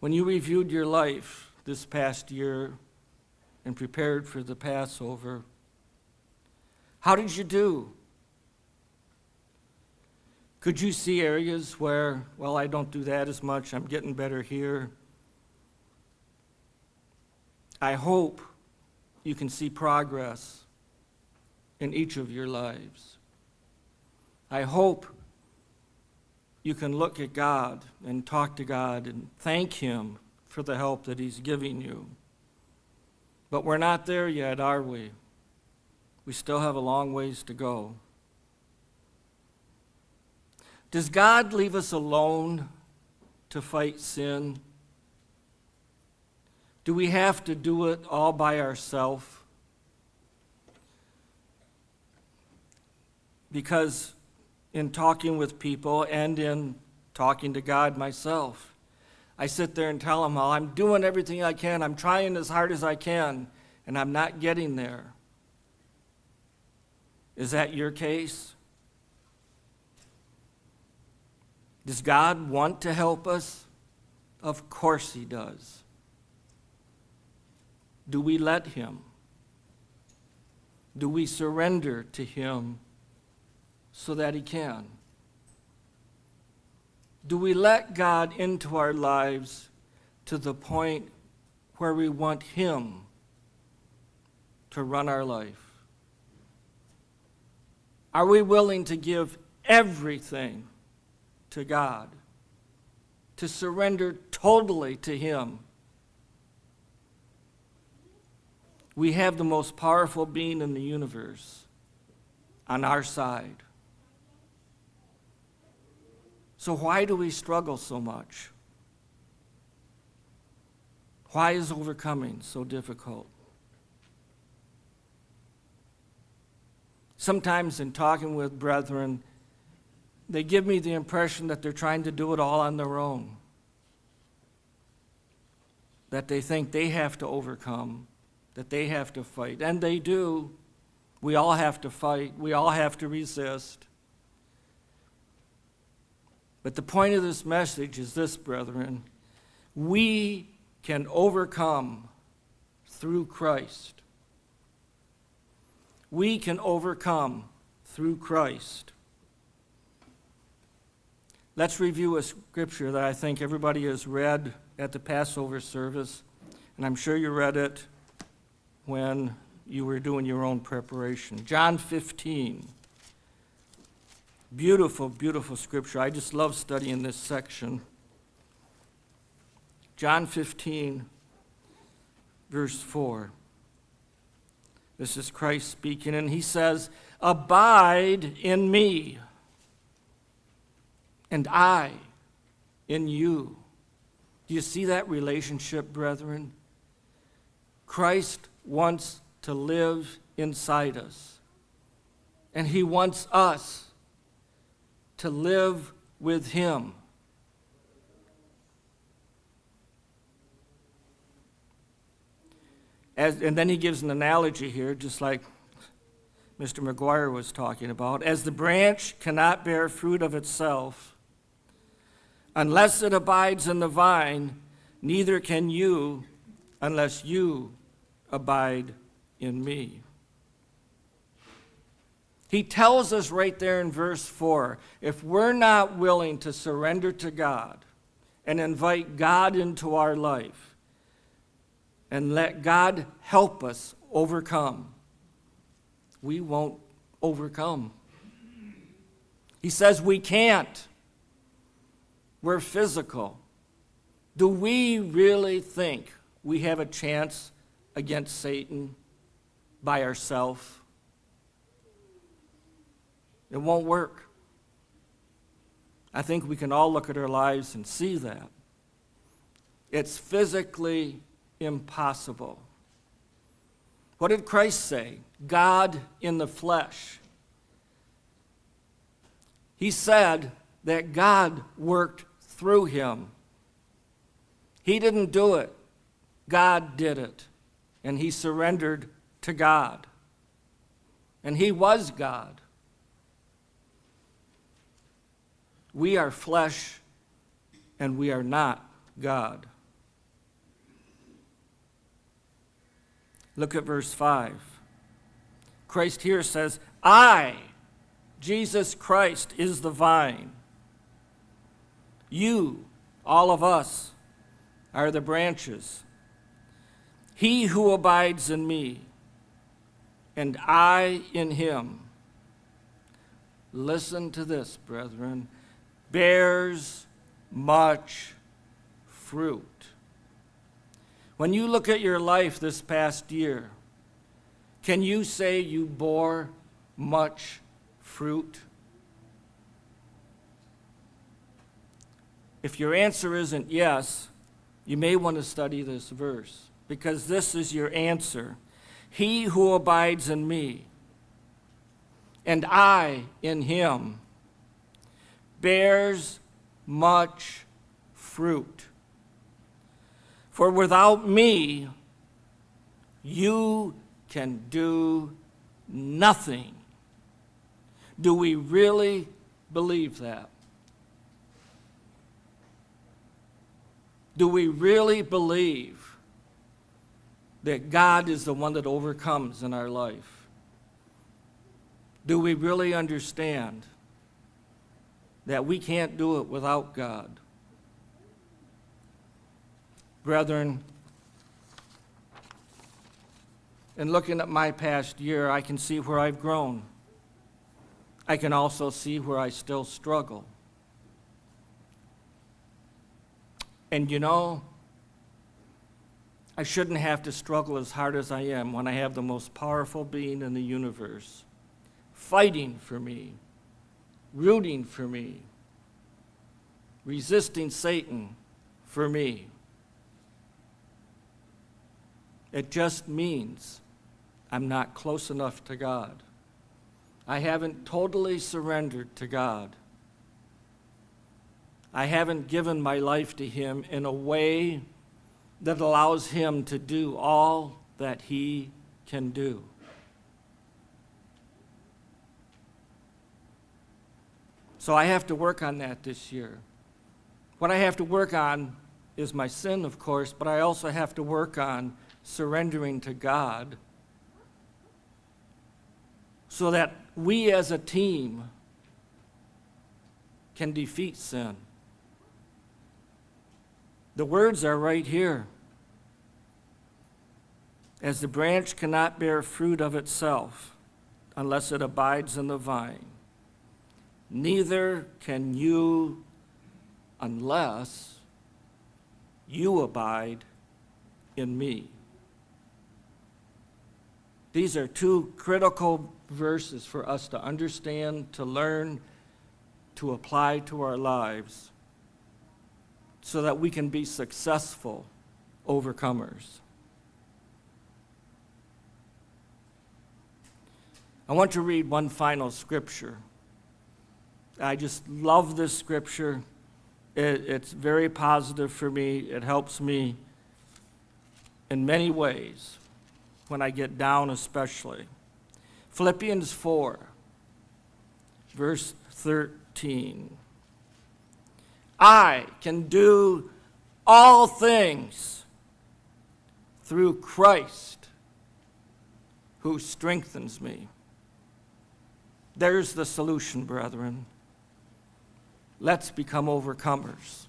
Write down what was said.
When you reviewed your life this past year and prepared for the Passover, how did you do? Could you see areas where, well, I don't do that as much, I'm getting better here? I hope you can see progress in each of your lives. I hope you can look at God and talk to God and thank Him for the help that He's giving you. But we're not there yet, are we? We still have a long ways to go. Does God leave us alone to fight sin? Do we have to do it all by ourselves? Because in talking with people and in talking to God myself, I sit there and tell Him how I'm doing everything I can, I'm trying as hard as I can, and I'm not getting there. Is that your case? Does God want to help us? Of course He does. Do we let Him? Do we surrender to Him so that He can? Do we let God into our lives to the point where we want Him to run our life? Are we willing to give everything to God, to surrender totally to Him? We have the most powerful being in the universe on our side. So why do we struggle so much? Why is overcoming so difficult? Sometimes in talking with brethren, they give me the impression that they're trying to do it all on their own, that they think they have to overcome, that they have to fight. And they do. We all have to fight. We all have to resist. But the point of this message is this, brethren. We can overcome through Christ. We can overcome through Christ. Let's review a scripture that I think everybody has read at the Passover service, and I'm sure you read it when you were doing your own preparation. John 15. Beautiful, beautiful scripture. I just love studying this section. John 15, verse 4. This is Christ speaking, and He says, "Abide in me, and I in you." Do you see that relationship, brethren? Christ wants to live inside us, and He wants us to live with Him. And then He gives an analogy here, just like Mr. McGuire was talking about. As the branch cannot bear fruit of itself unless it abides in the vine, neither can you unless you abide in me. He tells us right there in verse 4, if we're not willing to surrender to God and invite God into our life and let God help us overcome, we won't overcome. He says we can't. We're physical. Do we really think we have a chance against Satan by ourselves? It won't work. I think we can all look at our lives and see that. It's physically impossible. What did Christ say? God in the flesh. He said that God worked through Him. He didn't do it. God did it. And He surrendered to God. And He was God. We are flesh, and we are not God. Look at verse 5. Christ here says, I, Jesus Christ, is the vine. You, all of us, are the branches. He who abides in me, and I in him, listen to this, brethren, bears much fruit. When you look at your life this past year, can you say you bore much fruit? If your answer isn't yes, you may want to study this verse, because this is your answer. He who abides in me, and I in him, bears much fruit. For without me, you can do nothing. Do we really believe that? Do we really believe that God is the one that overcomes in our life? Do we really understand that we can't do it without God? Brethren, in looking at my past year, I can see where I've grown. I can also see where I still struggle. And you know, I shouldn't have to struggle as hard as I am when I have the most powerful being in the universe fighting for me, rooting for me, resisting Satan for me. It just means I'm not close enough to God. I haven't totally surrendered to God. I haven't given my life to him in a way that allows him to do all that he can do. So I have to work on that this year. What I have to work on is my sin, of course, but I also have to work on surrendering to God so that we as a team can defeat sin. The words are right here. As the branch cannot bear fruit of itself unless it abides in the vine, neither can you unless you abide in me. These are two critical verses for us to understand, to learn, to apply to our lives so that we can be successful overcomers. I want to read one final scripture. I just love this scripture. It's very positive for me. It helps me in many ways, when I get down especially. Philippians 4, verse 13. I can do all things through Christ who strengthens me. There's the solution, brethren. Let's become overcomers.